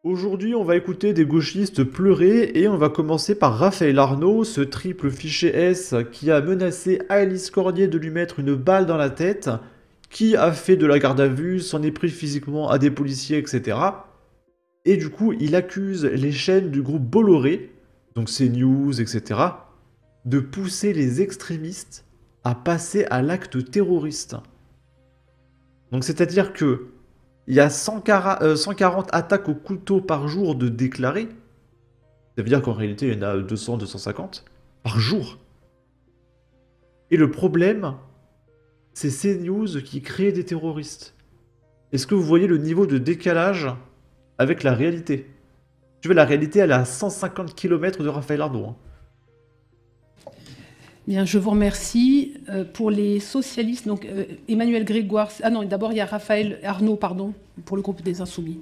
Aujourd'hui, on va écouter des gauchistes pleurer et on va commencer par Raphaël Arnaud, ce triple fiché S qui a menacé Alice Cordier de lui mettre une balle dans la tête, qui a fait de la garde à vue, s'en est pris physiquement à des policiers, etc. Et du coup, il accuse les chaînes du groupe Bolloré, donc CNews, etc., de pousser les extrémistes à passer à l'acte terroriste. Donc c'est-à-dire que il y a 140 attaques au couteau par jour de déclarées. Ça veut dire qu'en réalité, il y en a 200, 250 par jour. Et le problème, c'est CNews qui crée des terroristes. Est-ce que vous voyez le niveau de décalage avec la réalité? Tu vois, la réalité, elle est à 150 km de Raphaël Arnaud. Hein. Bien, je vous remercie. Pour les socialistes, donc Emmanuel Grégoire... Ah non, d'abord il y a Raphaël Arnaud, pardon, pour le groupe des Insoumis.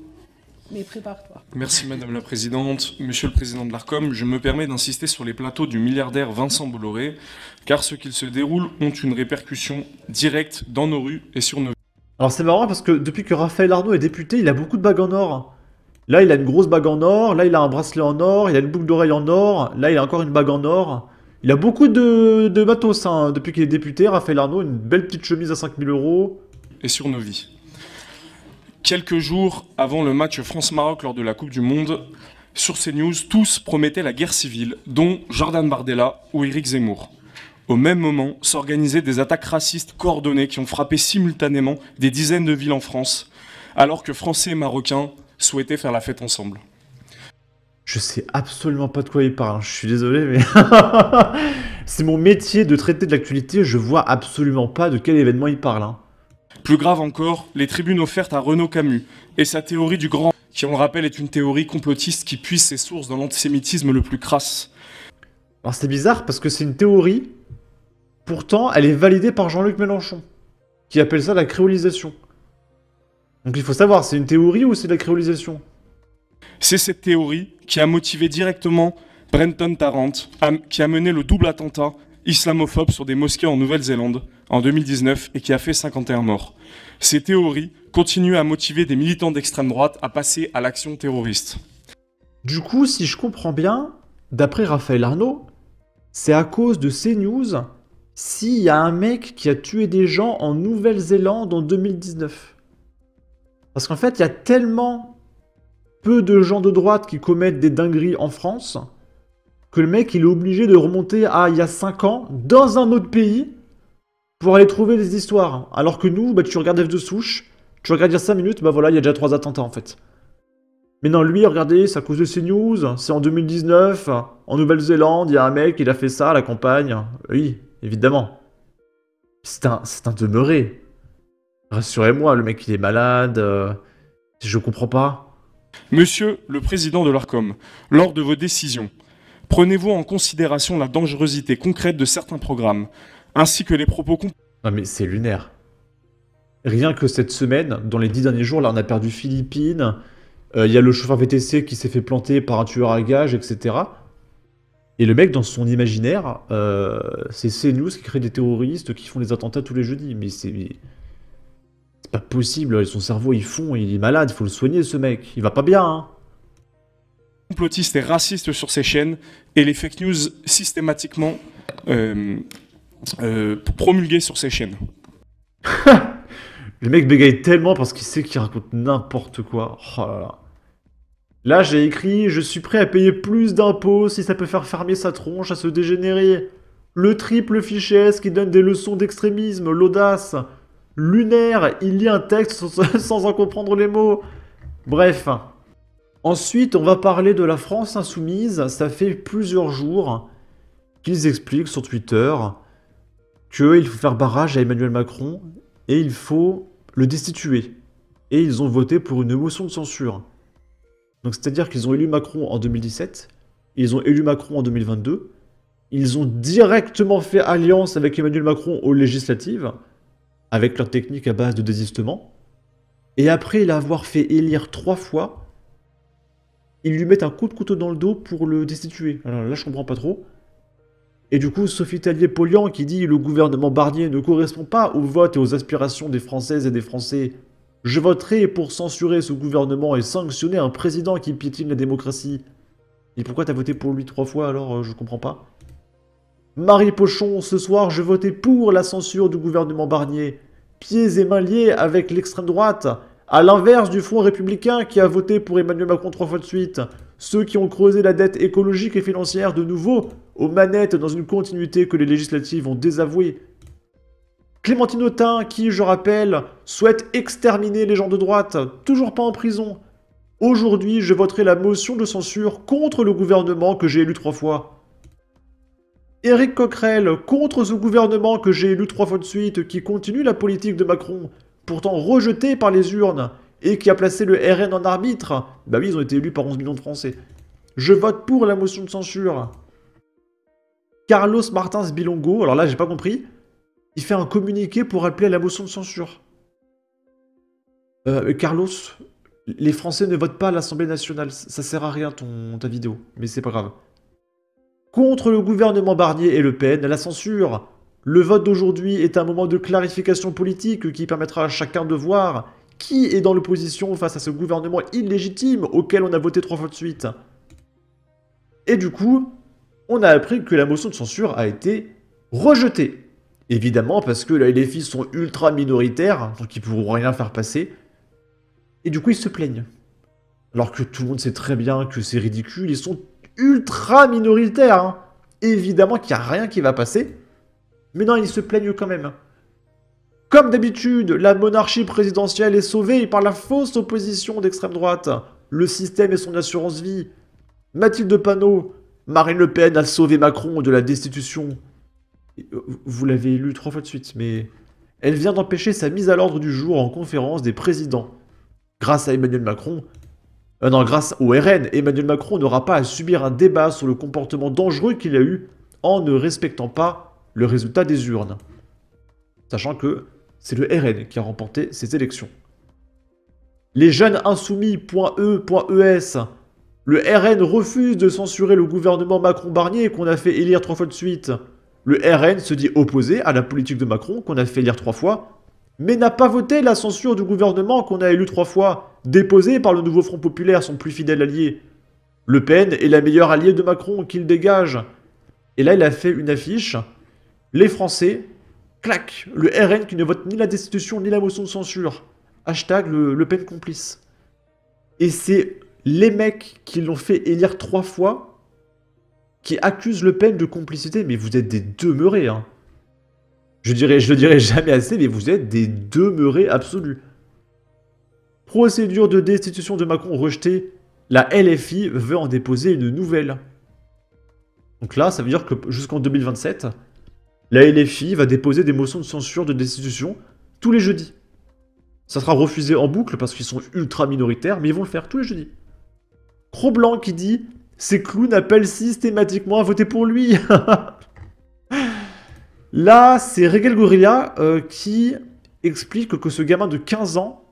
Mais prépare-toi. Merci Madame la Présidente. Monsieur le Président de l'ARCOM, je me permets d'insister sur les plateaux du milliardaire Vincent Bolloré, car ce qu'il se déroule ont une répercussion directe dans nos rues et sur nos vies. Alors c'est marrant parce que depuis que Raphaël Arnaud est député, il a beaucoup de bagues en or. Là, il a une grosse bague en or, là, il a un bracelet en or, il a une boucle d'oreille en or, là, il a encore une bague en or. Il a beaucoup de matos, hein. Depuis qu'il est député, Raphaël Arnaud, une belle petite chemise à 5000 euros. Et sur nos vies. Quelques jours avant le match France-Maroc lors de la Coupe du Monde, sur CNews, tous promettaient la guerre civile, dont Jordan Bardella ou Éric Zemmour. Au même moment, s'organisaient des attaques racistes coordonnées qui ont frappé simultanément des dizaines de villes en France, alors que Français et Marocains souhaitaient faire la fête ensemble. Je sais absolument pas de quoi il parle, je suis désolé, mais... c'est mon métier de traiter de l'actualité, je vois absolument pas de quel événement il parle. Hein. Plus grave encore, les tribunes offertes à Renaud Camus et sa théorie du grand, qui on le rappelle est une théorie complotiste qui puise ses sources dans l'antisémitisme le plus crasse. Alors c'est bizarre parce que c'est une théorie, pourtant elle est validée par Jean-Luc Mélenchon, qui appelle ça la créolisation. Donc il faut savoir, c'est une théorie ou c'est de la créolisation? C'est cette théorie qui a motivé directement Brenton Tarrant, qui a mené le double attentat islamophobe sur des mosquées en Nouvelle-Zélande en 2019 et qui a fait 51 morts. Ces théories continuent à motiver des militants d'extrême droite à passer à l'action terroriste. Du coup, si je comprends bien, d'après Raphaël Arnaud, c'est à cause de CNews s'il y a un mec qui a tué des gens en Nouvelle-Zélande en 2019. Parce qu'en fait, il y a tellement peu de gens de droite qui commettent des dingueries en France que le mec, il est obligé de remonter à il y a 5 ans dans un autre pays pour aller trouver des histoires. Alors que nous, bah, tu regardes F de souche, tu regardes il y a 5 minutes, bah voilà, il y a déjà 3 attentats en fait. Mais non, lui, regardez, c'est à cause de CNews, c'est en 2019, en Nouvelle-Zélande, il y a un mec, il a fait ça à la campagne. Oui, évidemment. C'est un demeuré. Rassurez-moi, le mec, il est malade, je comprends pas. Monsieur le Président de l'ARCOM, lors de vos décisions, prenez-vous en considération la dangerosité concrète de certains programmes, ainsi que les propos... Non mais c'est lunaire. Rien que cette semaine, dans les 10 derniers jours, là on a perdu Philippines, il y a le chauffeur VTC qui s'est fait planter par un tueur à gages, etc. Et le mec, dans son imaginaire, c'est CNews qui crée des terroristes qui font des attentats tous les jeudis. Mais c'est pas possible, son cerveau il est malade, il faut le soigner ce mec, il va pas bien, hein. Complotistes et racistes sur ces chaînes, et les fake news systématiquement promulguées sur ces chaînes. Le mec bégaye tellement parce qu'il sait qu'il raconte n'importe quoi. Oh là là. Là, j'ai écrit « Je suis prêt à payer plus d'impôts si ça peut faire fermer sa tronche à ce dégénéré. Le triple fiché S qui donne des leçons d'extrémisme, l'audace. Lunaire, il lit un texte sans en comprendre les mots. » Bref. Ensuite, on va parler de la France insoumise. Ça fait plusieurs jours qu'ils expliquent sur Twitter qu'il faut faire barrage à Emmanuel Macron et il faut le destituer. Et ils ont voté pour une motion de censure. Donc c'est-à-dire qu'ils ont élu Macron en 2017, ils ont élu Macron en 2022, ils ont directement fait alliance avec Emmanuel Macron aux législatives, avec leur technique à base de désistement, et après l'avoir fait élire 3 fois, ils lui mettent un coup de couteau dans le dos pour le destituer. Alors là je comprends pas trop. Et du coup, Sophie Tellier-Polian qui dit « Le gouvernement Barnier ne correspond pas au vote et aux aspirations des Françaises et des Français », Je voterai pour censurer ce gouvernement et sanctionner un président qui piétine la démocratie. Et pourquoi t'as voté pour lui 3 fois alors, je comprends pas. Marie Pochon, ce soir, je votais pour la censure du gouvernement Barnier. Pieds et mains liés avec l'extrême droite. À l'inverse du Front républicain qui a voté pour Emmanuel Macron 3 fois de suite. Ceux qui ont creusé la dette écologique et financière de nouveau aux manettes dans une continuité que les législatives ont désavouée. Clémentine Autain, qui, je rappelle, souhaite exterminer les gens de droite, toujours pas en prison. Aujourd'hui, je voterai la motion de censure contre le gouvernement que j'ai élu 3 fois. Éric Coquerel, contre ce gouvernement que j'ai élu 3 fois de suite, qui continue la politique de Macron, pourtant rejeté par les urnes, et qui a placé le RN en arbitre. Bah oui, ils ont été élus par 11 millions de Français. Je vote pour la motion de censure. Carlos Martins Bilongo, alors là j'ai pas compris, il fait un communiqué pour appeler à la motion de censure. Carlos, les Français ne votent pas à l'Assemblée nationale, ça sert à rien ta vidéo, mais c'est pas grave. Contre le gouvernement Barnier et Le Pen, la censure. Le vote d'aujourd'hui est un moment de clarification politique qui permettra à chacun de voir qui est dans l'opposition face à ce gouvernement illégitime auquel on a voté 3 fois de suite. Et du coup, on a appris que la motion de censure a été rejetée. Évidemment parce que les filles sont ultra minoritaires, donc ils pourront rien faire passer. Et du coup, ils se plaignent. Alors que tout le monde sait très bien que c'est ridicule, ils sont ultra minoritaires. Hein. Évidemment qu'il n'y a rien qui va passer. Mais non, ils se plaignent quand même. Comme d'habitude, la monarchie présidentielle est sauvée par la fausse opposition d'extrême droite. Le système et son assurance vie. Mathilde Panot, Marine Le Pen a sauvé Macron de la destitution. Vous l'avez élu 3 fois de suite, mais elle vient d'empêcher sa mise à l'ordre du jour en conférence des présidents. Grâce à Emmanuel Macron, grâce au RN, Emmanuel Macron n'aura pas à subir un débat sur le comportement dangereux qu'il a eu en ne respectant pas le résultat des urnes. Sachant que c'est le RN qui a remporté ces élections. Les jeunes insoumis.e.es. Le RN refuse de censurer le gouvernement Macron-Barnier qu'on a fait élire 3 fois de suite. Le RN se dit opposé à la politique de Macron qu'on a fait élire 3 fois, mais n'a pas voté la censure du gouvernement qu'on a élu 3 fois, déposé par le nouveau Front Populaire, son plus fidèle allié. Le Pen est la meilleure alliée de Macron qu'il dégage. Et là, il a fait une affiche. Les Français, clac, le RN qui ne vote ni la destitution ni la motion de censure. Hashtag le Pen complice. Et c'est les mecs qui l'ont fait élire 3 fois qui accusent Le Pen de complicité. Mais vous êtes des demeurés, hein. Je le dirai jamais assez, mais vous êtes des demeurés absolus. Procédure de destitution de Macron rejetée. La LFI veut en déposer une nouvelle. Donc là, ça veut dire que jusqu'en 2027, la LFI va déposer des motions de censure de destitution tous les jeudis. Ça sera refusé en boucle parce qu'ils sont ultra minoritaires, mais ils vont le faire tous les jeudis. Cro-Blanc qui dit « Ces clowns appellent systématiquement à voter pour lui ». Là, c'est Regel Gorilla qui explique que ce gamin de 15 ans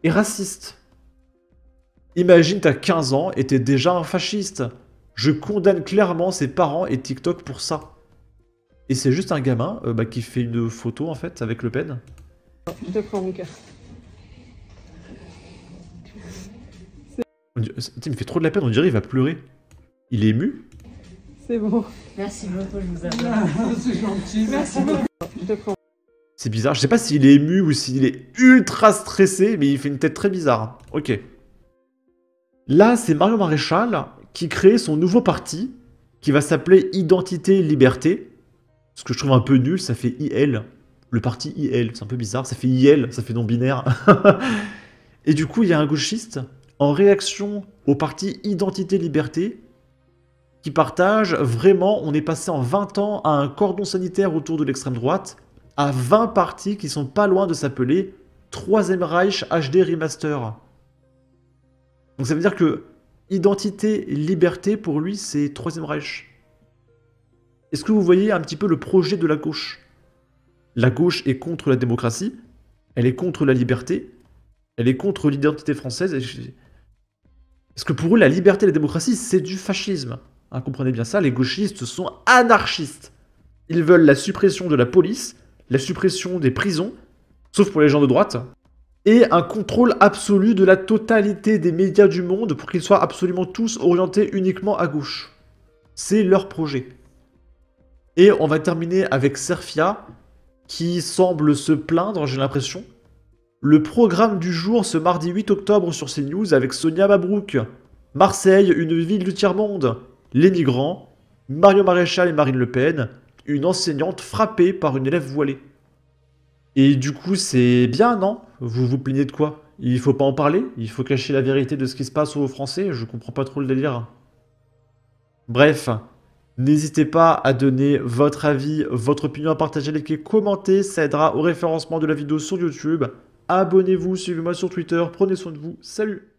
est raciste. Imagine, t'as 15 ans et t'es déjà un fasciste. Je condamne clairement ses parents et TikTok pour ça. Et c'est juste un gamin qui fait une photo en fait avec Le Pen. Je te prends mon cœur. Il me fait trop de la peine, on dirait il va pleurer. Il est ému. C'est bon. Merci beaucoup, je vous adore. C'est gentil. Merci beaucoup. Je te prends. C'est bizarre, je sais pas s'il est ému ou s'il est ultra stressé, mais il fait une tête très bizarre. Ok. Là, c'est Marion Maréchal qui crée son nouveau parti, qui va s'appeler Identité Liberté. Ce que je trouve un peu nul, ça fait IL. Le parti IL, c'est un peu bizarre, ça fait IL, ça fait non-binaire. Et du coup, il y a un gauchiste, en réaction au parti Identité Liberté, qui partage vraiment, on est passé en 20 ans à un cordon sanitaire autour de l'extrême droite, à 20 partis qui sont pas loin de s'appeler Troisième Reich HD Remaster. Donc ça veut dire que Identité Liberté, pour lui, c'est Troisième Reich. Est-ce que vous voyez un petit peu le projet de la gauche? La gauche est contre la démocratie, elle est contre la liberté, elle est contre l'identité française. Est-ce que pour eux, la liberté et la démocratie, c'est du fascisme? Hein, comprenez bien ça, les gauchistes sont anarchistes. Ils veulent la suppression de la police, la suppression des prisons, sauf pour les gens de droite. et un contrôle absolu de la totalité des médias du monde pour qu'ils soient absolument tous orientés uniquement à gauche. C'est leur projet. Et on va terminer avec Serfia, qui semble se plaindre, j'ai l'impression. Le programme du jour ce mardi 8 octobre sur CNews avec Sonia Mabrouk. Marseille, une ville du tiers-monde. Les migrants. Mario Maréchal et Marine Le Pen. Une enseignante frappée par une élève voilée. Et du coup, c'est bien, non? Vous vous plaignez de quoi? Il faut pas en parler? Il faut cacher la vérité de ce qui se passe aux Français? Je comprends pas trop le délire. Bref, n'hésitez pas à donner votre avis, votre opinion, à partager, liker, commenter. Ça aidera au référencement de la vidéo sur YouTube. Abonnez-vous, suivez-moi sur Twitter. Prenez soin de vous. Salut!